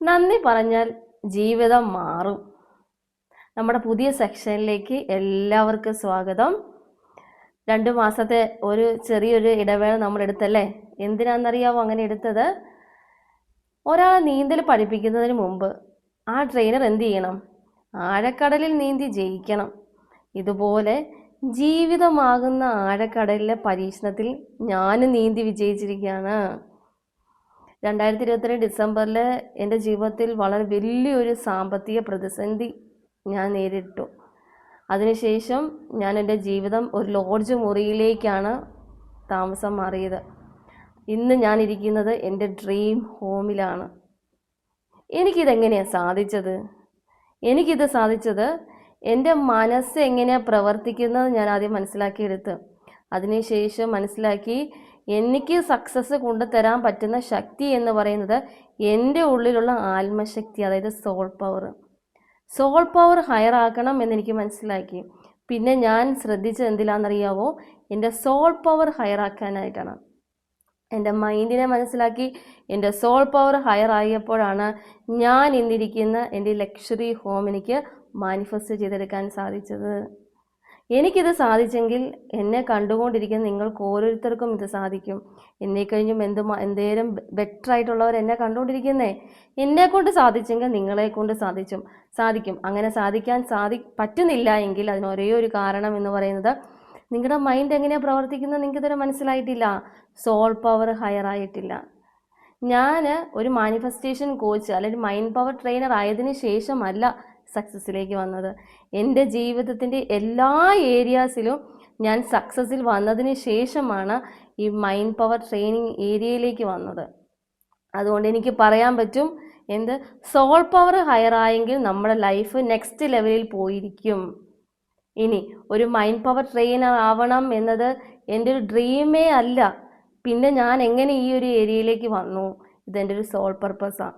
നന്ദി പറഞ്ഞാൽ ജീവിതം മാറും. നമ്മുടെ പുതിയ സെക്ഷനിലേക്ക് എല്ലാവർക്കും സ്വാഗതം. 2 മാസത്തെ ഒരു ചെറിയൊരു ഇടവേള നമ്മൾ എടുത്തല്ലേ. എന്തിനാണെന്നറിയാവോ അങ്ങനെ എടുത്തത്? ഒരാളെ നീന്തൽ പഠിപ്പിക്കുന്നതിന് മുമ്പ് ആ ട്രെയിനർ എന്ത് ചെയ്യണം? ആഴക്കടലിൽ നീന്തി ജയിക്കണം. ഇതുപോലെ ജീവിതമാകുന്ന ആഴക്കടലിലെ പരീക്ഷണത്തിൽ ഞാനും നീന്തി വിജയിച്ചിരിക്കുകയാണ്. 2022 ഡിസംബറിൽ എൻ്റെ ജീവിതത്തിൽ വളരെ വലിയൊരു സാമ്പത്തിക പ്രതിസന്ധി ഞാൻ നേരിട്ടു. അതിനുശേഷം ഞാൻ എൻ്റെ ജീവിതം ഒരു ലോഡ്ജ് മുറിയിലേക്കാണ് താമസം മാറിയത്. ഇന്ന് ഞാൻ ഇരിക്കുന്നത് എൻ്റെ ഡ്രീം ഹോമിലാണ്. എനിക്കിതെങ്ങനെയാണ് സാധിച്ചത്? എനിക്കിത് സാധിച്ചത് എൻ്റെ മനസ്സ് എങ്ങനെയാണ് പ്രവർത്തിക്കുന്നത് ഞാൻ ആദ്യം മനസ്സിലാക്കിയെടുത്ത്, അതിനുശേഷം മനസ്സിലാക്കി എനിക്ക് സക്സസ് കൊണ്ടുതരാൻ പറ്റുന്ന ശക്തി എന്ന് പറയുന്നത് എൻ്റെ ഉള്ളിലുള്ള ആത്മശക്തി, അതായത് സോൾ പവർ ഹയർ ആക്കണം എന്നെനിക്ക് മനസ്സിലാക്കി. പിന്നെ ഞാൻ ശ്രദ്ധിച്ചത് എന്തിലാണെന്നറിയാവോ? എൻ്റെ സോൾ പവർ ഹയർ ആക്കാനായിട്ടാണ്. എൻ്റെ മൈൻഡിനെ മനസ്സിലാക്കി എൻ്റെ സോൾ പവർ ഹയർ ആയപ്പോഴാണ് ഞാൻ ഇന്നിരിക്കുന്ന എൻ്റെ ലക്ഷറി ഹോം എനിക്ക് മാനിഫെസ്റ്റ് ചെയ്തെടുക്കാൻ സാധിച്ചത്. എനിക്കിത് സാധിച്ചെങ്കിൽ എന്നെ കണ്ടുകൊണ്ടിരിക്കുന്ന നിങ്ങൾക്ക് ഓരോരുത്തർക്കും ഇത് സാധിക്കും. എന്നെ കഴിഞ്ഞും എന്തേലും ബെറ്റർ ആയിട്ടുള്ളവർ എന്നെ കണ്ടുകൊണ്ടിരിക്കുന്നേ. എന്നെക്കൊണ്ട് സാധിച്ചെങ്കിൽ നിങ്ങളെ കൊണ്ട് സാധിക്കും. അങ്ങനെ സാധിക്കാൻ പറ്റുന്നില്ല എങ്കിൽ അതിന് ഒരേ ഒരു കാരണം എന്ന് പറയുന്നത് നിങ്ങളുടെ മൈൻഡ് എങ്ങനെയാണ് പ്രവർത്തിക്കുന്നത് നിങ്ങൾക്ക് ഇതുവരെ മനസ്സിലായിട്ടില്ല. സോൾ പവർ ഹയർ ആയിട്ടില്ല. ഞാൻ ഒരു മാനിഫെസ്റ്റേഷൻ കോച്ച് അല്ലെങ്കിൽ മൈൻഡ് പവർ ട്രെയിനർ ആയതിനു ശേഷമല്ല സക്സസ്സിലേക്ക് വന്നത്. എൻ്റെ ജീവിതത്തിൻ്റെ എല്ലാ ഏരിയാസിലും ഞാൻ സക്സസ്സിൽ വന്നതിന് ശേഷമാണ് ഈ മൈൻഡ് പവർ ട്രെയിനിങ് ഏരിയയിലേക്ക് വന്നത്. അതുകൊണ്ട് എനിക്ക് പറയാൻ പറ്റും, സോൾ പവർ ഹയർ ആയെങ്കിൽ നമ്മുടെ ലൈഫ് നെക്സ്റ്റ് ലെവലിൽ പോയിരിക്കും. ഇനി ഒരു മൈൻഡ് പവർ ട്രെയിനർ ആവണം എന്നത് എൻ്റെ ഒരു ഡ്രീമേ അല്ല. പിന്നെ ഞാൻ എങ്ങനെ ഈ ഒരു ഏരിയയിലേക്ക് വന്നു? ഇതെൻ്റെ ഒരു സോൾ പർപ്പസാണ്.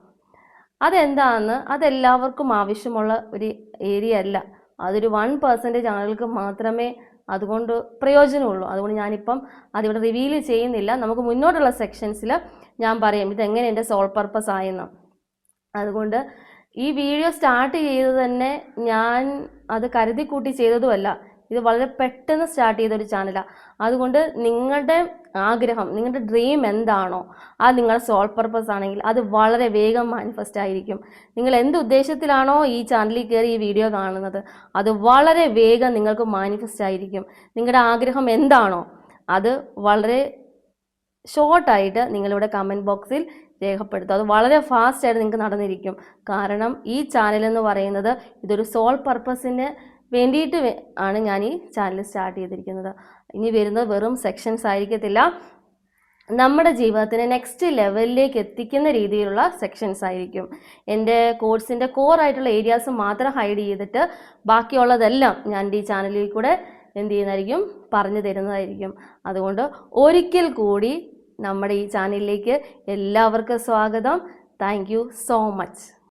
അതെന്താണെന്ന് അതെല്ലാവർക്കും ആവശ്യമുള്ള ഒരു ഏരിയ അല്ല. അതൊരു 1% ആളുകൾക്ക് മാത്രമേ അതുകൊണ്ട് പ്രയോജനമുള്ളൂ. അതുകൊണ്ട് ഞാനിപ്പം അതിവിടെ റിവീൽ ചെയ്യുന്നില്ല. നമുക്ക് മുന്നോട്ടുള്ള സെക്ഷൻസിൽ ഞാൻ പറയാം ഇതെങ്ങനെ എൻ്റെ സോൾ പർപ്പസ് ആയെന്ന്. അതുകൊണ്ട് ഈ വീഡിയോ സ്റ്റാർട്ട് ചെയ്തത് തന്നെ ഞാൻ അത് കരുതി കൂട്ടി ചെയ്തതുമല്ല. ഇത് വളരെ പെട്ടെന്ന് സ്റ്റാർട്ട് ചെയ്തൊരു ചാനലാണ്. അതുകൊണ്ട് നിങ്ങളുടെ ആഗ്രഹം, നിങ്ങളുടെ ഡ്രീം എന്താണോ അത് നിങ്ങളുടെ സോൾ പർപ്പസ് ആണെങ്കിൽ അത് വളരെ വേഗം മാനിഫെസ്റ്റ് ആയിരിക്കും. നിങ്ങൾ എന്ത് ഉദ്ദേശത്തിലാണോ ഈ ചാനലിൽ കയറി ഈ വീഡിയോ കാണുന്നത് അത് വളരെ വേഗം നിങ്ങൾക്ക് മാനിഫെസ്റ്റ് ആയിരിക്കും. നിങ്ങളുടെ ആഗ്രഹം എന്താണോ അത് വളരെ ഷോർട്ടായിട്ട് നിങ്ങളിവിടെ കമൻറ്റ് ബോക്സിൽ രേഖപ്പെടുത്തും. അത് വളരെ ഫാസ്റ്റായിട്ട് നിങ്ങൾക്ക് നടന്നിരിക്കും. കാരണം ഈ ചാനൽ എന്ന് പറയുന്നത് ഇതൊരു സോൾ പർപ്പസിന് വേണ്ടിയിട്ട് ആണ് ഞാൻ ഈ ചാനൽ സ്റ്റാർട്ട് ചെയ്തിരിക്കുന്നത്. ഇനി വരുന്നത് വെറും സെക്ഷൻസ് ആയിരിക്കത്തില്ല, നമ്മുടെ ജീവിതത്തിനെ നെക്സ്റ്റ് ലെവലിലേക്ക് എത്തിക്കുന്ന രീതിയിലുള്ള സെക്ഷൻസ് ആയിരിക്കും. എൻ്റെ കോഴ്സിൻ്റെ കോറായിട്ടുള്ള ഏരിയാസ് മാത്രം ഹൈഡ് ചെയ്തിട്ട് ബാക്കിയുള്ളതെല്ലാം ഞാൻ ഈ ചാനലിൽ കൂടെ എന്ത് ചെയ്യുന്നതായിരിക്കും, പറഞ്ഞു തരുന്നതായിരിക്കും. അതുകൊണ്ട് ഒരിക്കൽ കൂടി നമ്മുടെ ഈ ചാനലിലേക്ക് എല്ലാവർക്കും സ്വാഗതം. Thank you so much.